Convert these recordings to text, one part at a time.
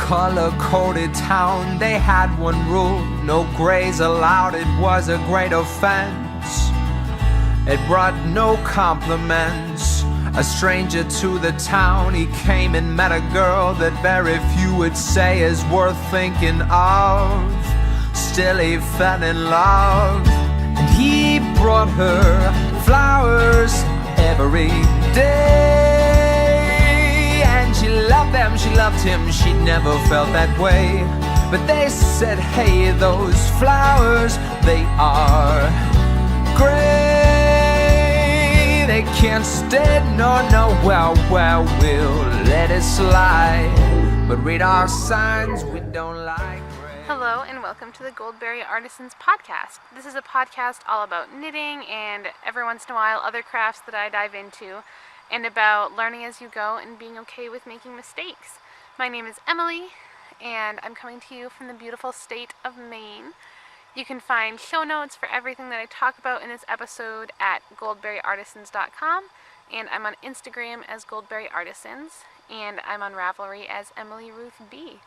color-coded town. They had one rule, no grays allowed. It was a great offense. It brought no compliments. A stranger to the town, he came and met a girl that very few would say is worth thinking of. Still he fell in love, and he brought her flowers every day. And she loved them, she loved him, she never felt that way. But they said, hey, those flowers, they are gray. They can't stay, no, well, we'll let it slide. But read our signs, we don't like gray. Hello and welcome to the Goldberry Artisans podcast. This is a podcast all about knitting and every once in a while other crafts that I dive into, and about learning as you go and being okay with making mistakes. My name is Emily and I'm coming to you from the beautiful state of Maine. You can find show notes for everything that I talk about in this episode at goldberryartisans.com, and I'm on Instagram as Goldberry Artisans, and I'm on Ravelry as Emily Ruth B.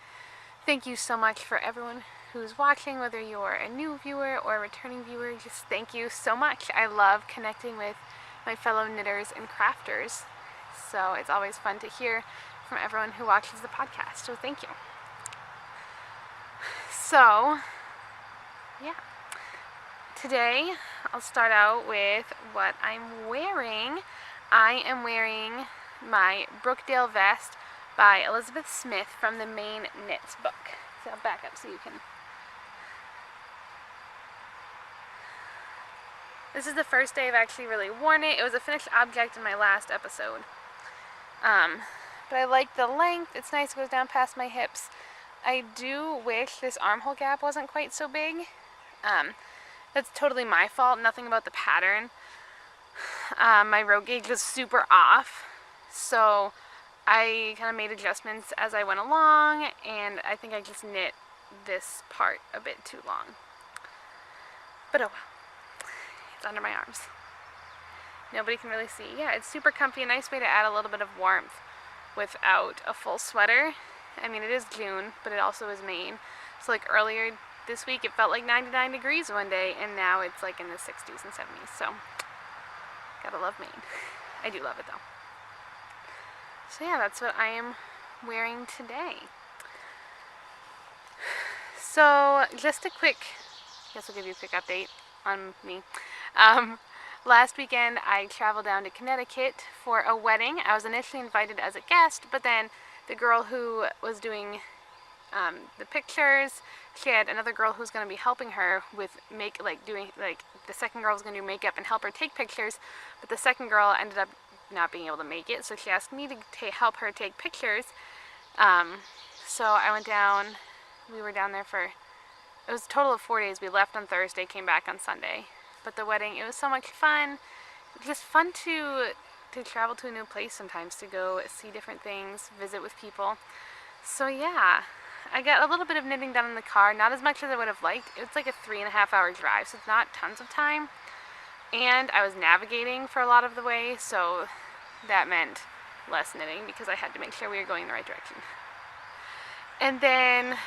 Thank you so much for everyone who's watching, whether you're a new viewer or a returning viewer. Just thank you so much. I love connecting with my fellow knitters and crafters, so it's always fun to hear from everyone who watches the podcast, so thank you. So, yeah. Today, I'll start out with what I'm wearing. I am wearing my Brookdale vest by Elizabeth Smith from the Maine Knits book. So I'll back up so you can... This is the first day I've actually really worn it. It was a finished object in my last episode. But I like the length. It's nice, it goes down past my hips. I do wish this armhole gap wasn't quite so big. That's totally my fault, nothing about the pattern. My row gauge was super off, so I kind of made adjustments as I went along, and I think I just knit this part a bit too long. But oh well, it's under my arms. Nobody can really see. Yeah, it's super comfy, a nice way to add a little bit of warmth without a full sweater. I mean, it is June, but it also is Maine. So like earlier this week, it felt like 99 degrees one day, and now it's like in the 60s and 70s, so gotta love Maine. I do love it though. So yeah, that's what I am wearing today. So just a quick, I guess I'll give you a quick update on me. Last weekend I traveled down to Connecticut for a wedding. I was initially invited as a guest, but then the girl who was doing the pictures, she had another girl who was going to be helping her with the second girl was going to do makeup and help her take pictures, but the second girl ended up not being able to make it, so she asked me to help her take pictures. So I went down, we were down there for, it was a total of 4 days. We left on Thursday, came back on Sunday. But the wedding, it was so much fun. Just fun to travel to a new place sometimes, to go see different things, visit with people. So yeah, I got a little bit of knitting done in the car, not as much as I would have liked. It's like a 3.5 hour drive, so it's not tons of time. And I was navigating for a lot of the way, so that meant less knitting because I had to make sure we were going the right direction. And then,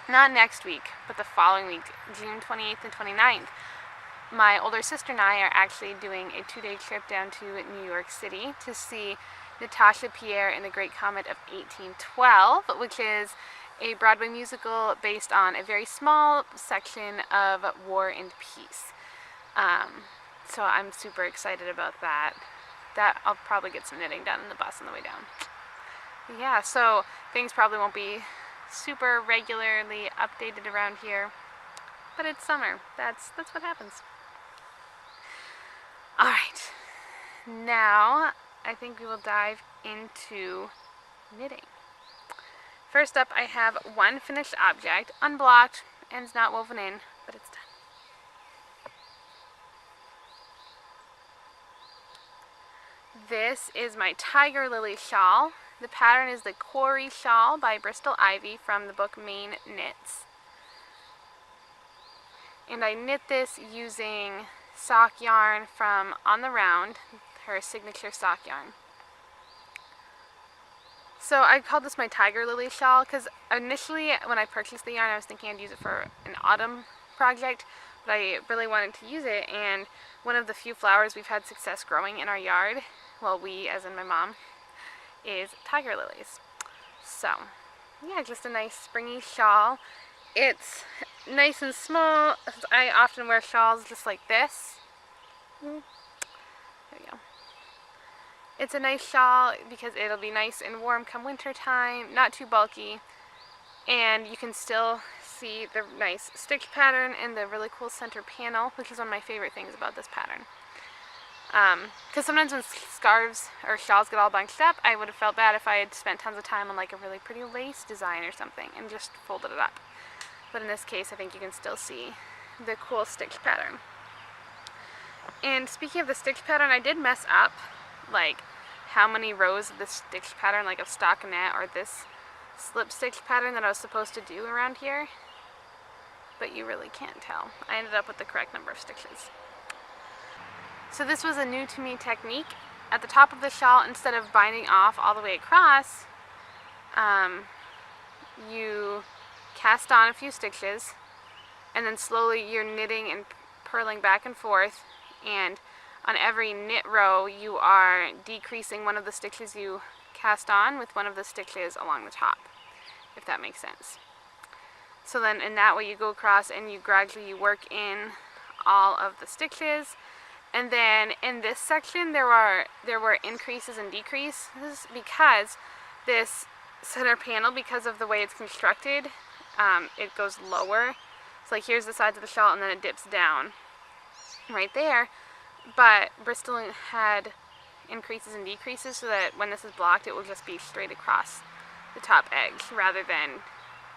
not next week, but the following week, June 28th and 29th, my older sister and I are actually doing a 2-day trip down to New York City to see Natasha Pierre and the Great Comet of 1812, which is a Broadway musical based on a very small section of War and Peace. So I'm super excited about that. I'll probably get some knitting done in the bus on the way down. Yeah, so things probably won't be super regularly updated around here, but it's summer. That's what happens. Alright, now I think we will dive into knitting. First up, I have one finished object, unblocked, and it's not woven in, but it's done. This is my Tiger Lily shawl. The pattern is the Quarry Shawl by Bristol Ivy from the book Maine Knits. And I knit this using sock yarn from On the Round, her signature sock yarn. So I called this my tiger lily shawl because initially when I purchased the yarn I was thinking I'd use it for an autumn project, but I really wanted to use it, and one of the few flowers we've had success growing in our yard, well, we as in my mom, is tiger lilies. So yeah, just a nice springy shawl. It's nice and small. I often wear shawls just like this. There we go. It's a nice shawl because it'll be nice and warm come winter time, not too bulky, and you can still see the nice stitch pattern and the really cool center panel, which is one of my favorite things about this pattern. Because sometimes when scarves or shawls get all bunched up, I would have felt bad if I had spent tons of time on like a really pretty lace design or something and just folded it up. But in this case, I think you can still see the cool stitch pattern. And speaking of the stitch pattern, I did mess up like how many rows of this stitch pattern, like of stockinette or this slip stitch pattern that I was supposed to do around here, but you really can't tell. I ended up with the correct number of stitches. So this was a new to me technique. At the top of the shawl, instead of binding off all the way across, you cast on a few stitches, and then slowly you're knitting and purling back and forth, and on every knit row you are decreasing one of the stitches you cast on with one of the stitches along the top, if that makes sense. So then in that way you go across and you gradually work in all of the stitches, and then in this section there were increases and decreases because this center panel, because of the way it's constructed, it goes lower. So like here's the sides of the shawl and then it dips down right there. But Bristol had increases and decreases so that when this is blocked it will just be straight across the top edge rather than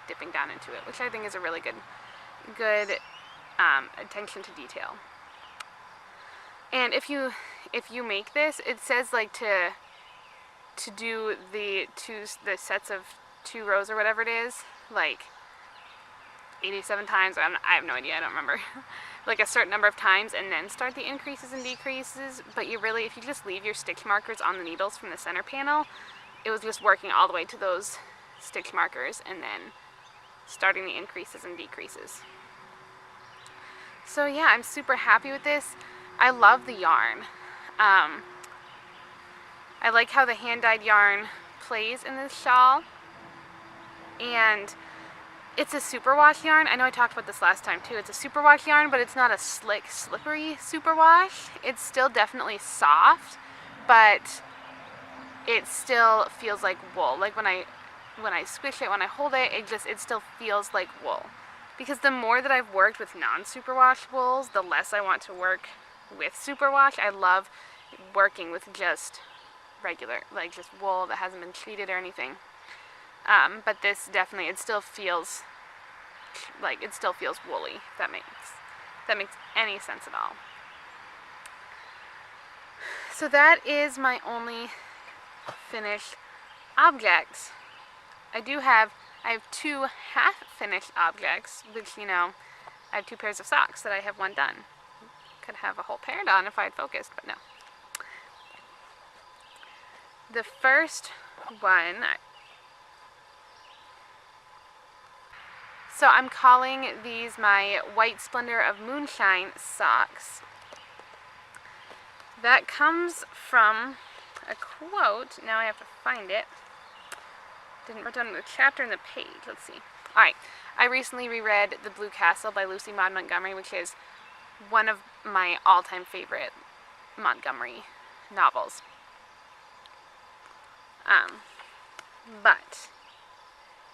dipping down into it, which I think is a really good attention to detail. And if you make this, it says like to do the sets of 2 rows or whatever it is, like 87 times, I have no idea, I don't remember, like a certain number of times, and then start the increases and decreases. But you really, if you just leave your stitch markers on the needles from the center panel, it was just working all the way to those stitch markers and then starting the increases and decreases. So yeah, I'm super happy with this. I love the yarn. I like how the hand-dyed yarn plays in this shawl, and it's a superwash yarn. I know I talked about this last time too. It's a superwash yarn, but it's not a slick, slippery superwash. It's still definitely soft, but it still feels like wool. Like when I squish it, when I hold it, it still feels like wool. Because the more that I've worked with non-superwash wools, the less I want to work with superwash. I love working with just regular, like just wool that hasn't been treated or anything. But this definitely, it still feels woolly, if that makes any sense at all. So that is my only finished object. I have 2 half-finished objects, which, you know, I have 2 pairs of socks that I have one done. Could have a whole pair done if I had focused, but no. The first one, so I'm calling these my White Splendor of Moonshine socks. That comes from a quote. Now I have to find it. Didn't write down the chapter in the page. Let's see. Alright, I recently reread The Blue Castle by Lucy Maud Montgomery, which is one of my all-time favorite Montgomery novels.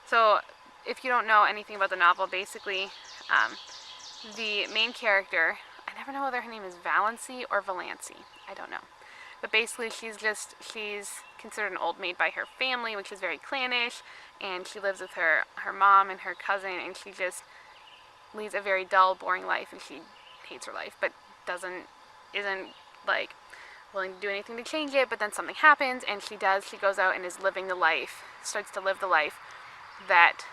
So if you don't know anything about the novel, basically, the main character, I never know whether her name is Valancy or Valancy, I don't know. But basically she's considered an old maid by her family, which is very clannish, and she lives with her mom and her cousin, and she just leads a very dull, boring life, and she hates her life, but isn't like willing to do anything to change it. But then something happens, and she goes out and starts to live the life that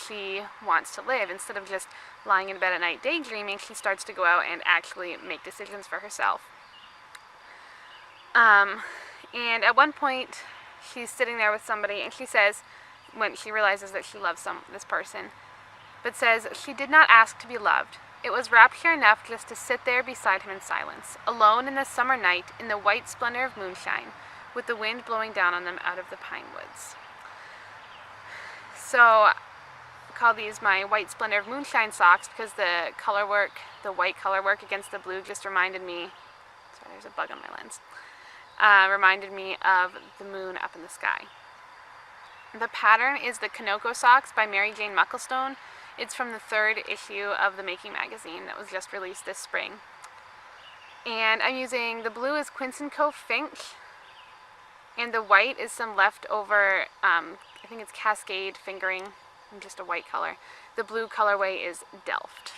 she wants to live. Instead of just lying in bed at night daydreaming, she starts to go out and actually make decisions for herself. And at one point she's sitting there with somebody, and she says, when she realizes that she loves this person, but says, she did not ask to be loved. It was rapture enough just to sit there beside him in silence, alone in the summer night, in the white splendor of moonshine, with the wind blowing down on them out of the pine woods. So, I call these my white splendor of moonshine socks because the color work, the white color work against the blue just reminded me, sorry, there's a bug on my lens, reminded me of the moon up in the sky. The pattern is the Kanoko Socks by Mary Jane Mucklestone. It's from the 3rd issue of the Making magazine that was just released this spring. And I'm using, the blue is Quince & Co. Finch, and the white is some leftover, I think it's Cascade fingering, in just a white color. The blue colorway is Delft.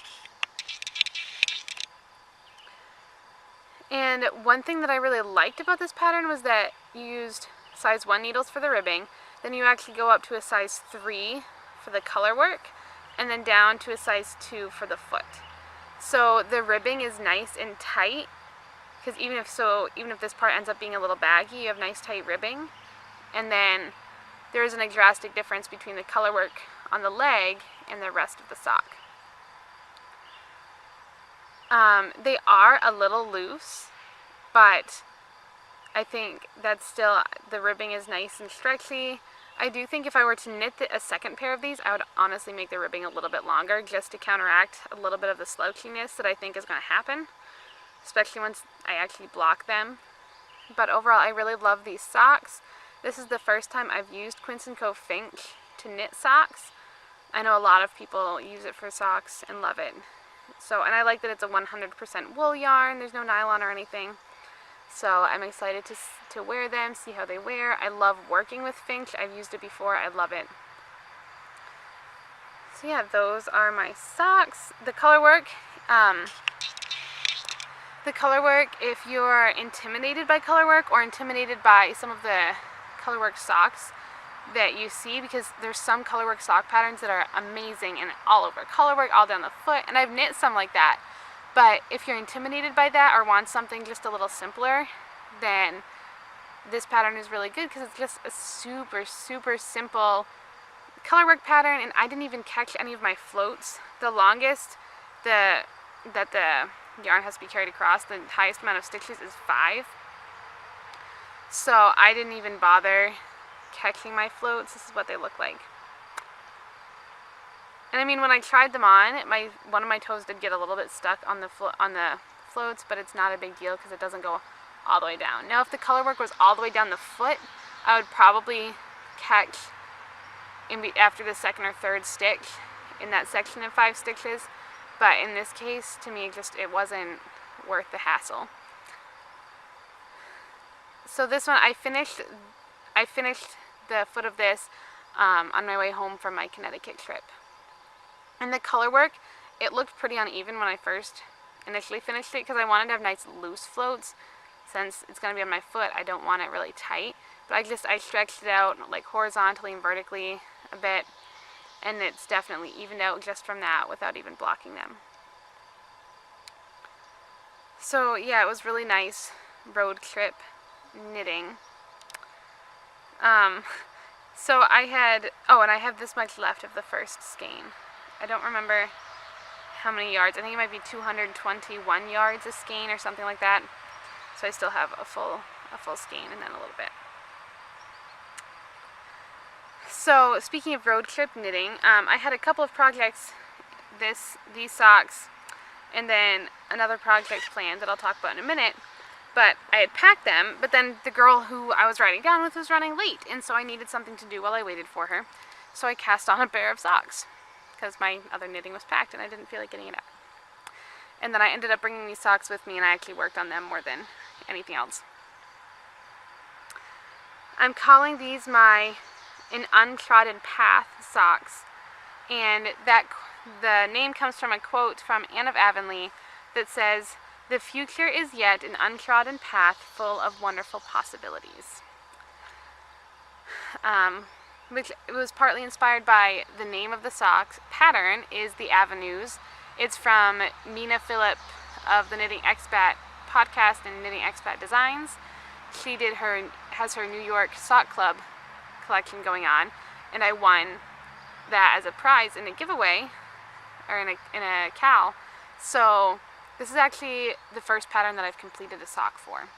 And one thing that I really liked about this pattern was that you used size 1 needles for the ribbing, then you actually go up to a size 3 for the color work, and then down to a size 2 for the foot. So the ribbing is nice and tight, because even if this part ends up being a little baggy, you have nice tight ribbing. And then there isn't a drastic difference between the color work on the leg and the rest of the sock. They are a little loose, but I think that still, the ribbing is nice and stretchy. I do think if I were to knit a second pair of these, I would honestly make the ribbing a little bit longer just to counteract a little bit of the slouchiness that I think is going to happen, especially once I actually block them. But overall, I really love these socks. This is the first time I've used Quince & Co. Finch to knit socks. I know a lot of people use it for socks and love it. So, and I like that it's a 100% wool yarn. There's no nylon or anything. So I'm excited to wear them, see how they wear. I love working with Finch. I've used it before. I love it. So yeah, those are my socks. The color work, if you're intimidated by color work or intimidated by some of the color work socks that you see, because there's some color work sock patterns that are amazing and all over color work, all down the foot, and I've knit some like that. But if you're intimidated by that or want something just a little simpler, then this pattern is really good because it's just a super, super simple color work pattern, and I didn't even catch any of my floats. The longest that the yarn has to be carried across, the highest amount of stitches is 5. So I didn't even bother catching my floats. This is what they look like. And I mean, when I tried them on, one of my toes did get a little bit stuck on the floats, but it's not a big deal because it doesn't go all the way down. Now, if the color work was all the way down the foot, I would probably catch after the 2nd or 3rd stitch in that section of 5 stitches. But in this case, to me, it wasn't worth the hassle. So this one, I finished the foot of this on my way home from my Connecticut trip. And the color work, it looked pretty uneven when I first initially finished it because I wanted to have nice loose floats. Since it's going to be on my foot, I don't want it really tight. But I stretched it out like horizontally and vertically a bit, and it's definitely evened out just from that without even blocking them. So yeah, it was really nice road trip knitting. So I have this much left of the first skein. I don't remember how many yards. I think it might be 221 yards a skein or something like that. So I still have a full skein and then a little bit. So speaking of road trip knitting, I had a couple of projects, these socks, and then another project planned that I'll talk about in a minute. But I had packed them, but then the girl who I was riding down with was running late, and so I needed something to do while I waited for her. So I cast on a pair of socks, because my other knitting was packed and I didn't feel like getting it out. And then I ended up bringing these socks with me, and I actually worked on them more than anything else. I'm calling these my An Untrodden Path socks, and the name comes from a quote from Anne of Avonlea that says, "The future is yet an untrodden path full of wonderful possibilities." Which was partly inspired by the name of the socks. Pattern is the Avenues. It's from Mina Phillip of the Knitting Expat podcast and Knitting Expat Designs. She did her has her New York Sock Club collection going on, and I won that as a prize in a giveaway, or in a cowl. So this is actually the first pattern that I've completed a sock for.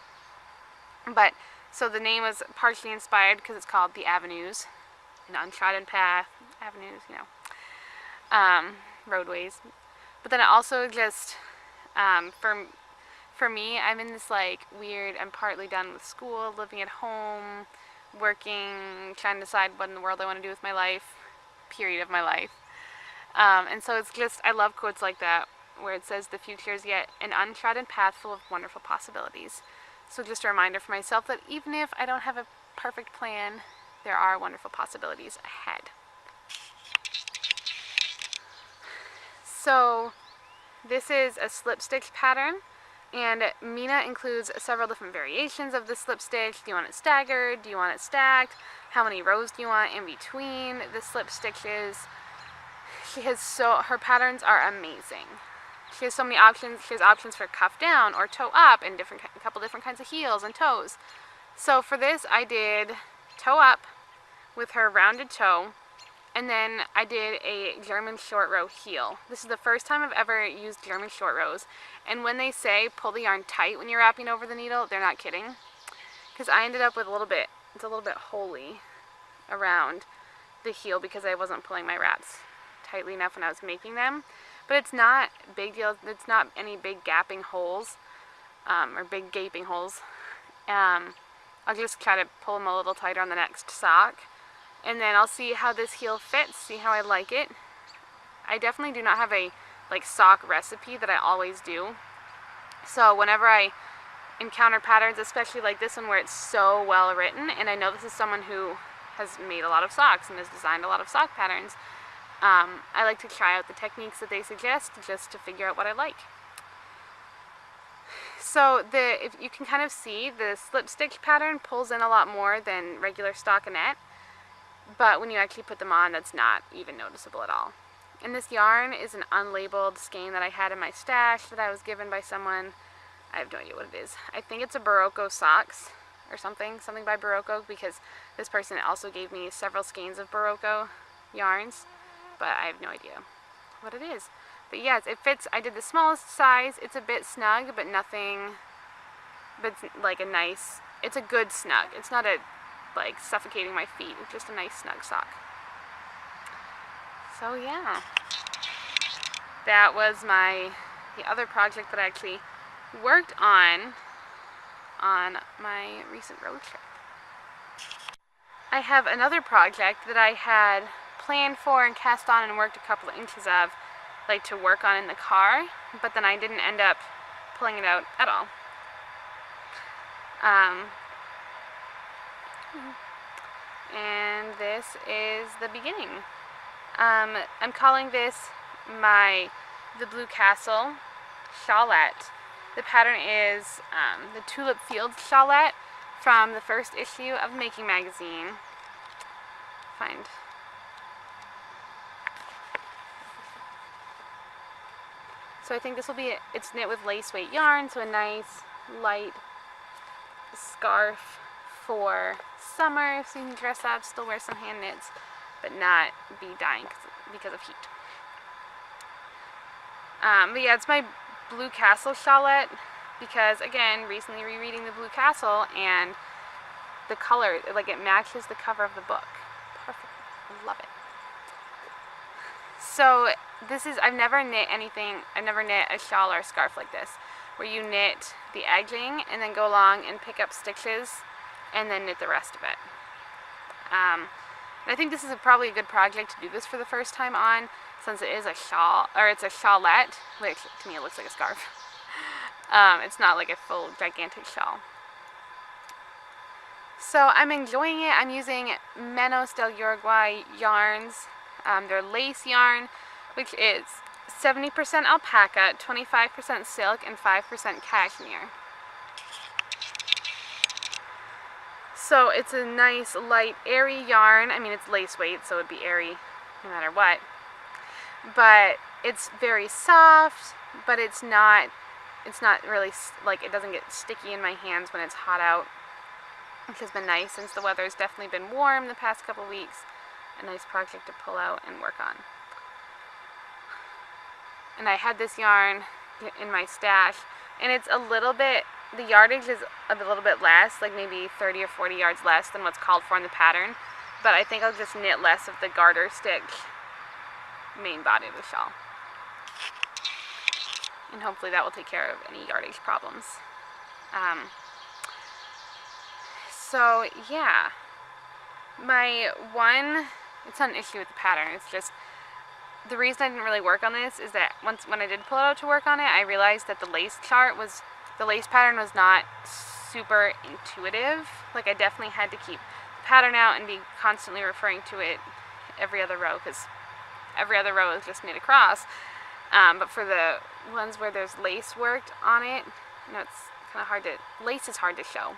But so the name was partially inspired because it's called The Avenues, an untrodden path, avenues, you know, roadways. But then it also just, for me, I'm in this like weird, I'm partly done with school, living at home, working, trying to decide what in the world I want to do with my life, period of my life. And so it's just, I love quotes like that, where it says, the future is yet an untrodden path full of wonderful possibilities. So just a reminder for myself that even if I don't have a perfect plan, there are wonderful possibilities ahead. So this is a slip stitch pattern, and Mina includes several different variations of the slip stitch. Do you want it staggered? Do you want it stacked? How many rows do you want in between the slip stitches? Her patterns are amazing. She has so many options. She has options for cuff down or toe up, and a couple different kinds of heels and toes. So for this I did toe up with her rounded toe, and then I did a German short row heel. This is the first time I've ever used German short rows, and when they say pull the yarn tight when you're wrapping over the needle, they're not kidding, because I ended up with it's a little bit holy around the heel because I wasn't pulling my wraps tightly enough when I was making them. But it's not a big deal. It's not any big gapping holes, or big gaping holes. I'll just try to pull them a little tighter on the next sock, and then I'll see how this heel fits, see how I like it. I definitely do not have a sock recipe that I always do. So whenever I encounter patterns, especially like this one where it's so well written, and I know this is someone who has made a lot of socks and has designed a lot of sock patterns, I like to try out the techniques that they suggest just to figure out what I like. So if you can kind of see, the slip stitch pattern pulls in a lot more than regular stockinette, but when you actually put them on, that's not even noticeable at all. And this yarn is an unlabeled skein that I had in my stash that I was given by someone. I have no idea what it is. I think it's a Barocco socks or something by Barocco, because this person also gave me several skeins of Barocco yarns, but I have no idea what it is. But yes, it fits. I did the smallest size. It's a bit snug, but it's like a nice, it's a good snug. It's not like suffocating my feet. It's just a nice snug sock. So yeah, that was the other project that I actually worked on my recent road trip. I have another project that I had planned for and cast on and worked a couple of inches of, like to work on in the car, but then I didn't end up pulling it out at all. And this is the beginning. I'm calling this the Blue Castle shawlette. The pattern is the Tulip Fields shawlette from the first issue of Making Magazine. So I think this will be, it's knit with lace weight yarn, so a nice light scarf for summer, so you can dress up, still wear some hand knits, but not be dying because of heat. But yeah, it's my Blue Castle shawlette because, again, recently rereading the Blue Castle, and the color, like, it matches the cover of the book. Perfect. I love it. So this is, I've never knit a shawl or a scarf like this, where you knit the edging and then go along and pick up stitches and then knit the rest of it. And I think this is probably a good project to do this for the first time on, since it is a shawl, or it's a shawlette, which to me it looks like a scarf. It's not like a full gigantic shawl. So I'm enjoying it. I'm using Menos del Uruguay yarns. They're lace yarn, which is 70% alpaca, 25% silk, and 5% cashmere. So it's a nice, light, airy yarn. I mean, it's lace weight, so it'd be airy no matter what. But it's very soft, but it's not really, like, it doesn't get sticky in my hands when it's hot out. which has been nice since the weather has definitely been warm the past couple weeks. A nice project to pull out and work on. And I had this yarn in my stash, and it's a little bit, the yardage is a little bit less, like maybe 30 or 40 yards less than what's called for in the pattern, but I think I'll just knit less of the garter stitch main body of the shawl. And hopefully that will take care of any yardage problems. So yeah, it's not an issue with the pattern, it's just the reason I didn't really work on this is that when I did pull it out to work on it, I realized that the lace pattern was not super intuitive. Like, I definitely had to keep the pattern out and be constantly referring to it every other row, because every other row is just knit across. But for the ones where there's lace worked on it, it's kind of hard lace is hard to show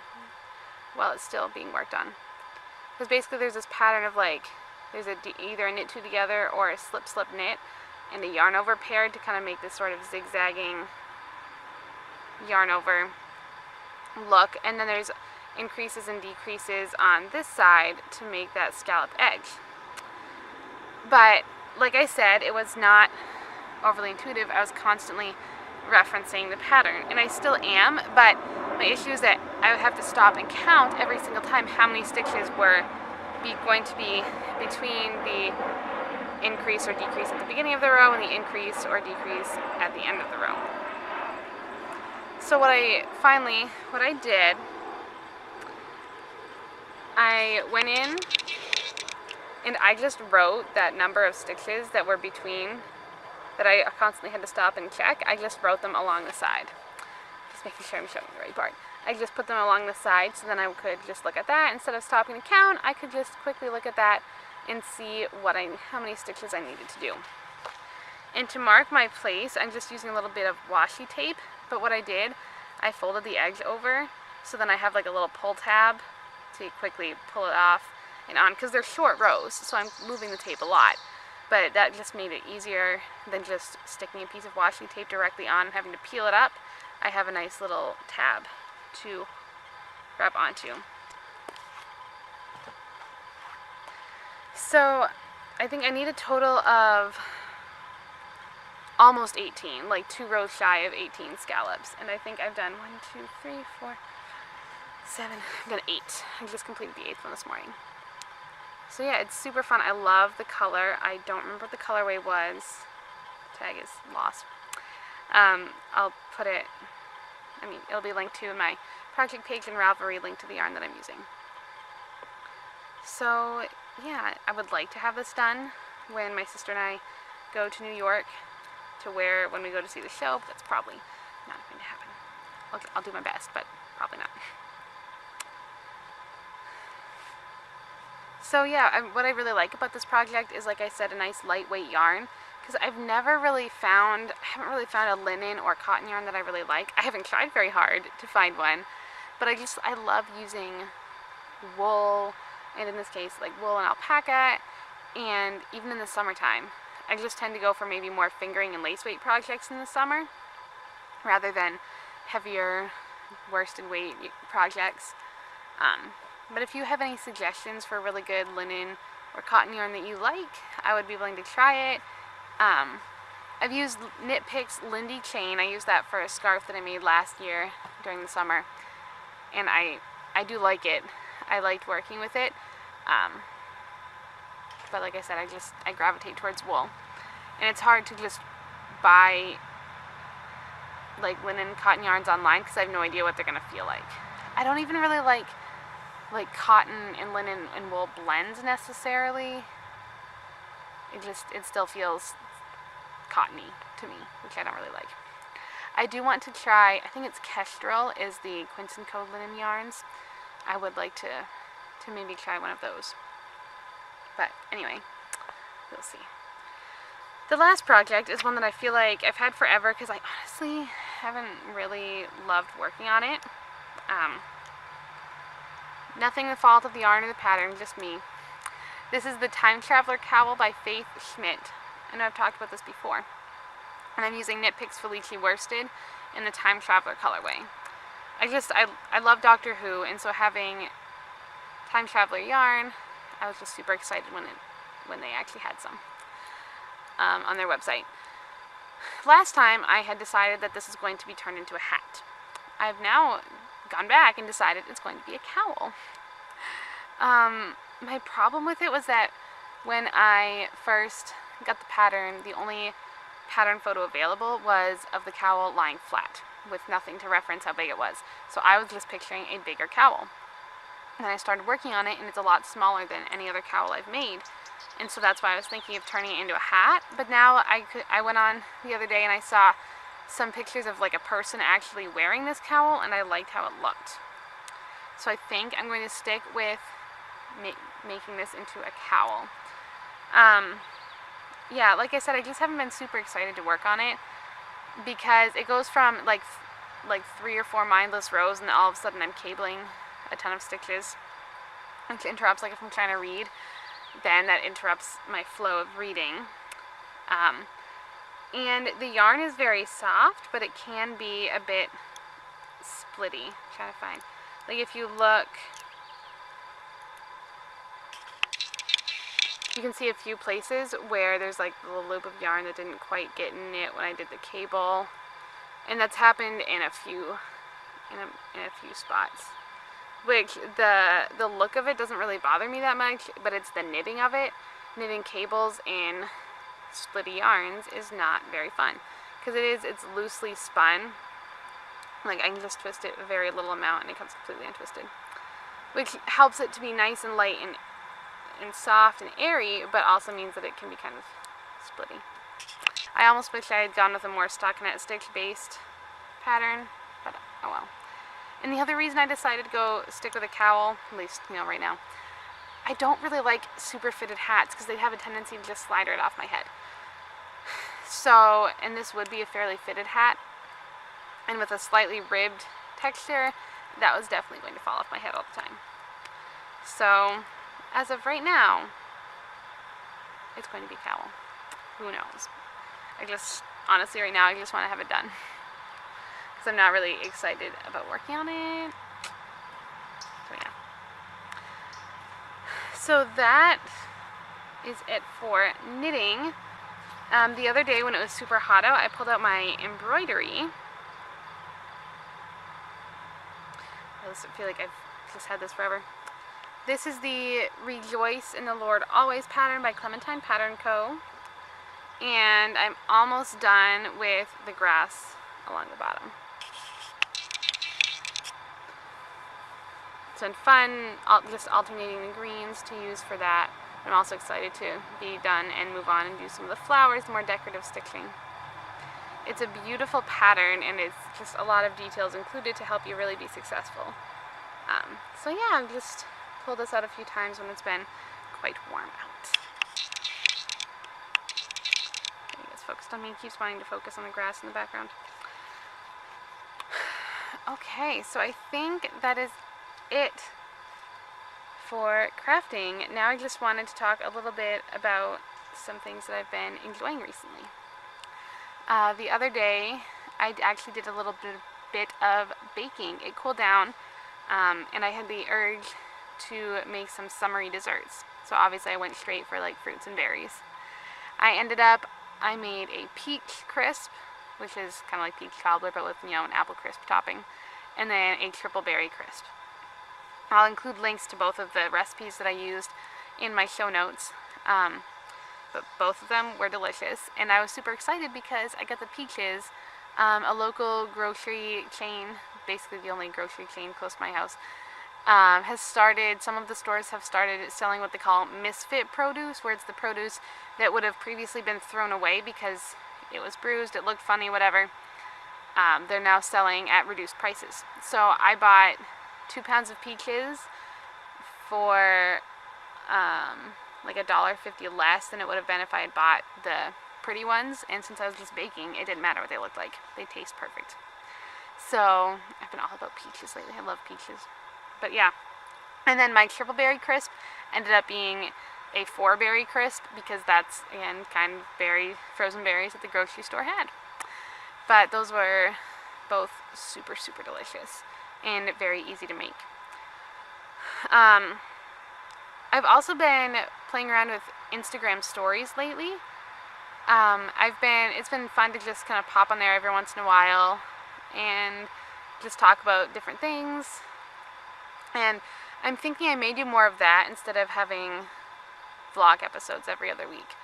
while it's still being worked on. Because basically there's this pattern of there's either a knit two together or a slip slip knit and a yarn over paired to kind of make this sort of zigzagging yarn over look, and then there's increases and decreases on this side to make that scallop edge. But like I said, it was not overly intuitive. I was constantly referencing the pattern, and I still am, but my issue is that I would have to stop and count every single time how many stitches were going to be between the increase or decrease at the beginning of the row and the increase or decrease at the end of the row. So what I did, I went in and I just wrote that number of stitches that were between, that I constantly had to stop and check. I just wrote them along the side. Just making sure I'm showing the right part. I just put them along the side, so then I could just look at that. Instead of stopping to count, I could just quickly look at that and see how many stitches I needed to do. And to mark my place, I'm just using a little bit of washi tape, but what I did, I folded the edge over, so then I have like a little pull tab to quickly pull it off and on, because they're short rows, so I'm moving the tape a lot. But that just made it easier than just sticking a piece of washi tape directly on and having to peel it up. I have a nice little tab to grab onto. So I think I need a total of almost 18, like 2 rows shy of 18 scallops. And I think I've done 1, 2, 3, 4, 7, I've done 8. I just completed the 8th one this morning. So yeah, it's super fun. I love the color. I don't remember what the colorway was. The tag is lost. I'll put it, it'll be linked to my project page, and Ravelry link to the yarn that I'm using. So yeah, I would like to have this done when my sister and I go to New York to wear when we go to see the show, but that's probably not going to happen. I'll do my best, but probably not. So yeah, what I really like about this project is, like I said, a nice lightweight yarn, because I haven't really found a linen or cotton yarn that I really like. I haven't tried very hard to find one, but I love using wool, and in this case like wool and alpaca, and even in the summertime. I just tend to go for maybe more fingering and lace weight projects in the summer rather than heavier worsted weight projects. But if you have any suggestions for really good linen or cotton yarn that you like, I would be willing to try it. I've used Knit Picks Lindy Chain. I used that for a scarf that I made last year during the summer, and I do like it. I liked working with it. But like I said, I gravitate towards wool, and it's hard to just buy like linen and cotton yarns online because I have no idea what they're gonna feel like. I don't even really like cotton and linen and wool blends necessarily. It still feels cottony to me, which I don't really like. I do want to try, I think it's Kestrel is the Quince & Co. linen yarns. I would like to maybe try one of those. But anyway, we'll see. The last project is one that I feel like I've had forever because I honestly haven't really loved working on it. Nothing the fault of the yarn or the pattern, just me. This is the Time Traveler Cowl by Faith Schmidt. I know I've talked about this before. And I'm using Knit Picks Felici Worsted in the Time Traveler colorway. I love Doctor Who, and so having Time Traveler yarn. I was just super excited when they actually had some on their website. Last time I had decided that this is going to be turned into a hat. I've now gone back and decided it's going to be a cowl. My problem with it was that when I first got the pattern, the only pattern photo available was of the cowl lying flat with nothing to reference how big it was. So I was just picturing a bigger cowl. And I started working on it, and it's a lot smaller than any other cowl I've made. And so that's why I was thinking of turning it into a hat. But now I went on the other day and I saw some pictures of like a person actually wearing this cowl, and I liked how it looked. So I think I'm going to stick with making this into a cowl. Yeah, like I said, I just haven't been super excited to work on it because it goes from like 3 or 4 mindless rows, and all of a sudden I'm cabling a ton of stitches, which interrupts, like if I'm trying to read, then that interrupts my flow of reading. And the yarn is very soft, but it can be a bit splitty. I'm trying to find, like if you look, you can see a few places where there's like a little loop of yarn that didn't quite get in it when I did the cable, and that's happened in a few spots. Which the look of it doesn't really bother me that much, but it's the knitting of it. Knitting cables in splitty yarns is not very fun because it's loosely spun. Like I can just twist it a very little amount and it comes completely untwisted, which helps it to be nice and light and soft and airy, but also means that it can be kind of splitty. I almost wish I had gone with a more stockinette stitch based pattern, but oh well. And the other reason I decided to go stick with a cowl, at least, right now, I don't really like super fitted hats because they have a tendency to just slide right off my head. So, and this would be a fairly fitted hat, and with a slightly ribbed texture, that was definitely going to fall off my head all the time. So, as of right now, it's going to be a cowl. Who knows? Honestly, right now, I just want to have it done. I'm not really excited about working on it. So yeah. So that is it for knitting. The other day when it was super hot out, I pulled out my embroidery. I feel like I've just had this forever. This is the Rejoice in the Lord Always pattern by Clementine Pattern Co. And I'm almost done with the grass along the bottom. It's been fun, just alternating the greens to use for that. I'm also excited to be done and move on and do some of the flowers, more decorative stitching. It's a beautiful pattern, and it's just a lot of details included to help you really be successful. So yeah, I've just pulled this out a few times when it's been quite warm out. Getting this focused on me, keeps wanting to focus on the grass in the background. Okay, so I think that is it for crafting. Now I just wanted to talk a little bit about some things that I've been enjoying recently. The other day I actually did a little bit of baking. It cooled down and I had the urge to make some summery desserts. So obviously I went straight for like fruits and berries. I made a peach crisp, which is kind of like peach cobbler but with an apple crisp topping, and then a triple berry crisp. I'll include links to both of the recipes that I used in my show notes, but both of them were delicious, and I was super excited because I got the peaches. A local grocery chain, basically the only grocery chain close to my house, some of the stores have started selling what they call misfit produce, where it's the produce that would have previously been thrown away because it was bruised, it looked funny, whatever. They're now selling at reduced prices. So I bought 2 pounds of peaches for like $1.50 less than it would have been if I had bought the pretty ones, and since I was just baking, it didn't matter what they looked like. They taste perfect. So I've been all about peaches lately. I love peaches. But yeah. And then my triple berry crisp ended up being a 4-berry crisp because that's, again, kind of frozen berries that the grocery store had. But those were both super, super delicious and very easy to make. I've also been playing around with Instagram stories lately. It's been fun to just kind of pop on there every once in a while and just talk about different things. And I'm thinking I may do more of that instead of having vlog episodes every other week.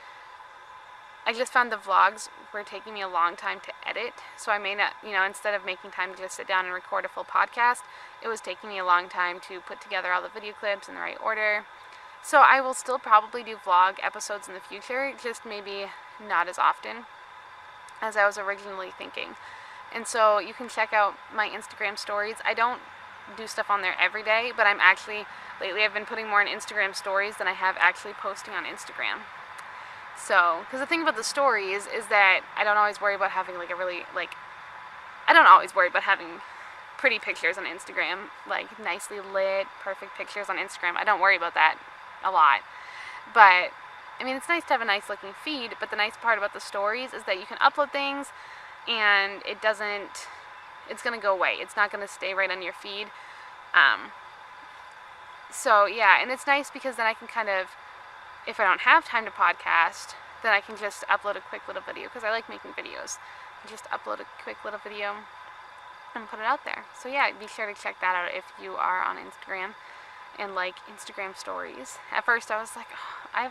I just found the vlogs were taking me a long time to edit, so I may not, instead of making time to just sit down and record a full podcast, it was taking me a long time to put together all the video clips in the right order. So I will still probably do vlog episodes in the future, just maybe not as often as I was originally thinking. And so you can check out my Instagram stories. I don't do stuff on there every day, but lately I've been putting more in Instagram stories than I have actually posting on Instagram. So, because the thing about the stories is that I don't always worry about having having pretty pictures on Instagram, like nicely lit, perfect pictures on Instagram. I don't worry about that a lot. But, it's nice to have a nice looking feed, but the nice part about the stories is that you can upload things and it's going to go away. It's not going to stay right on your feed. So, yeah, and it's nice because then I can kind of, if I don't have time to podcast, then I can just upload a quick little video, because I like making videos. Just upload a quick little video and put it out there. So yeah, be sure to check that out if you are on Instagram and like Instagram stories. At first I was like, I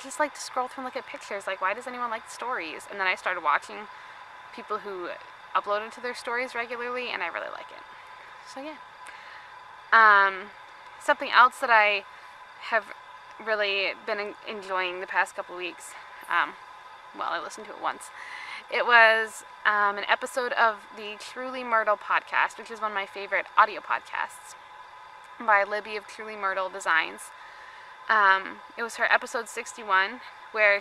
just like to scroll through and look at pictures. Like, why does anyone like stories? And then I started watching people who uploaded to their stories regularly, and I really like it. So yeah. Something else that I have really been enjoying the past couple weeks, I listened to it once. It was an episode of the Truly Myrtle podcast, which is one of my favorite audio podcasts, by Libby of Truly Myrtle Designs. It was her episode 61, where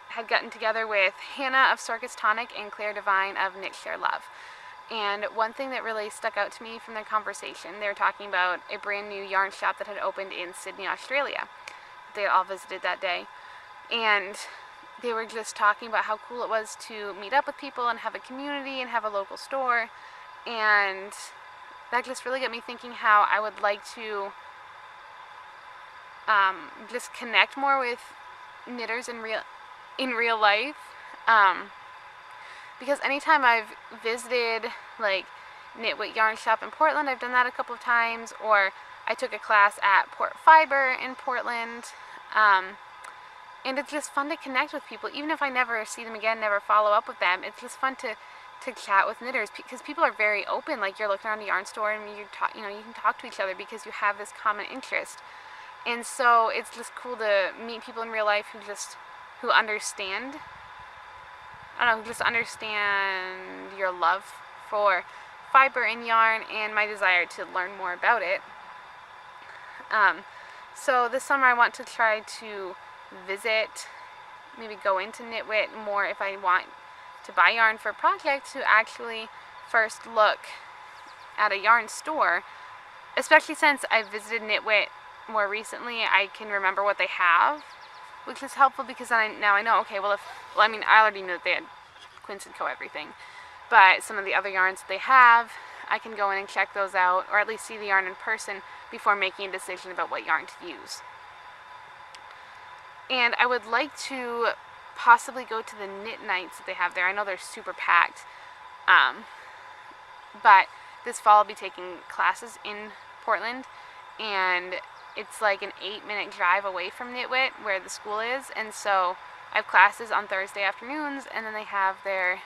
had gotten together with Hannah of Circus Tonic and Claire Devine of Knit Share Love. And one thing that really stuck out to me from their conversation, they were talking about a brand new yarn shop that had opened in Sydney, Australia. They all visited that day. And they were just talking about how cool it was to meet up with people and have a community and have a local store. And that just really got me thinking how I would like to just connect more with knitters in real life. Because anytime I've visited like Knitwit Yarn Shop in Portland, I've done that a couple of times, or I took a class at Port Fiber in Portland, and it's just fun to connect with people, even if I never see them again, never follow up with them. It's just fun to chat with knitters, because people are very open. Like, you're looking around a yarn store and you can talk to each other because you have this common interest. And so it's just cool to meet people in real life who understand. Just understand your love for fiber and yarn and my desire to learn more about it. So this summer I want to try to visit, maybe go into Knitwit more if I want to buy yarn for a project, to actually first look at a yarn store, especially since I visited Knitwit more recently. I can remember what they have, which is helpful because now I know, okay, I already knew that they had Quince & Co. everything, but some of the other yarns that they have, I can go in and check those out, or at least see the yarn in person before making a decision about what yarn to use. And I would like to possibly go to the knit nights that they have there. I know they're super packed, but this fall I'll be taking classes in Portland, and it's like an 8-minute drive away from Knitwit, where the school is, and so I have classes on Thursday afternoons, and then they have their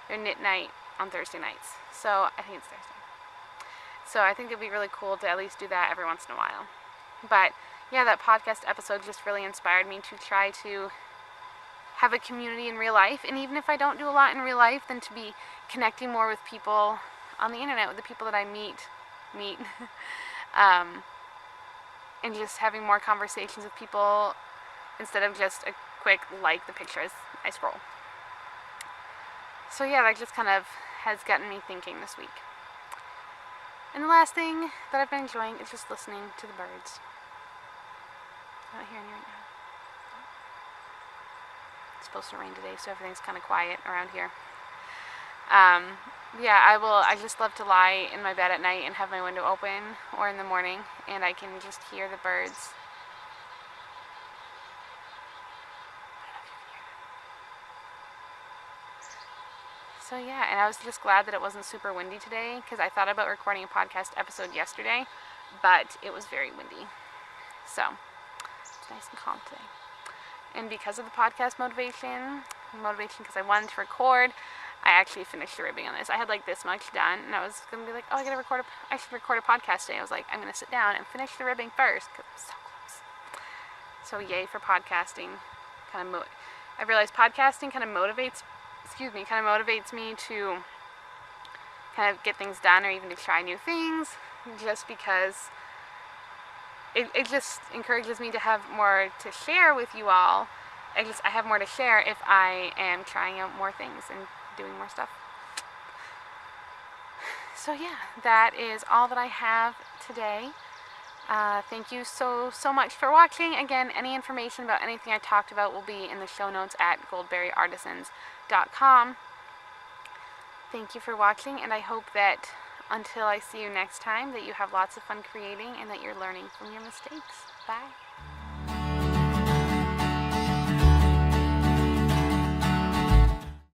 knit night on Thursday nights. So I think it's Thursday. So I think it'd be really cool to at least do that every once in a while. But yeah, that podcast episode just really inspired me to try to have a community in real life, and even if I don't do a lot in real life, then to be connecting more with people on the internet, with the people that I meet, and just having more conversations with people instead of just a quick like the picture as I scroll. So yeah, that just kind of has gotten me thinking this week. And the last thing that I've been enjoying is just listening to the birds. I'm not hearing you right now. It's supposed to rain today, so everything's kind of quiet around here. Yeah, I just love to lie in my bed at night and have my window open, or in the morning, and I can just hear the birds. So yeah, and I was just glad that it wasn't super windy today, because I thought about recording a podcast episode yesterday, but it was very windy. So it's nice and calm today. And because of the podcast motivation because I wanted to record, I actually finished the ribbing on this. I had like this much done, and I was gonna be like, oh, I should record a podcast today. I was like, I'm gonna sit down and finish the ribbing first, because it was so close. So yay for podcasting. I realized podcasting kind of motivates me to kind of get things done, or even to try new things, just because it just encourages me to have more to share with you all. I have more to share if I am trying out more things and doing more stuff. So yeah, that is all that I have today. Thank you so much for watching. Again, any information about anything I talked about will be in the show notes at goldberryartisans.com. Thank you for watching, and I hope that until I see you next time, that you have lots of fun creating and that you're learning from your mistakes. Bye.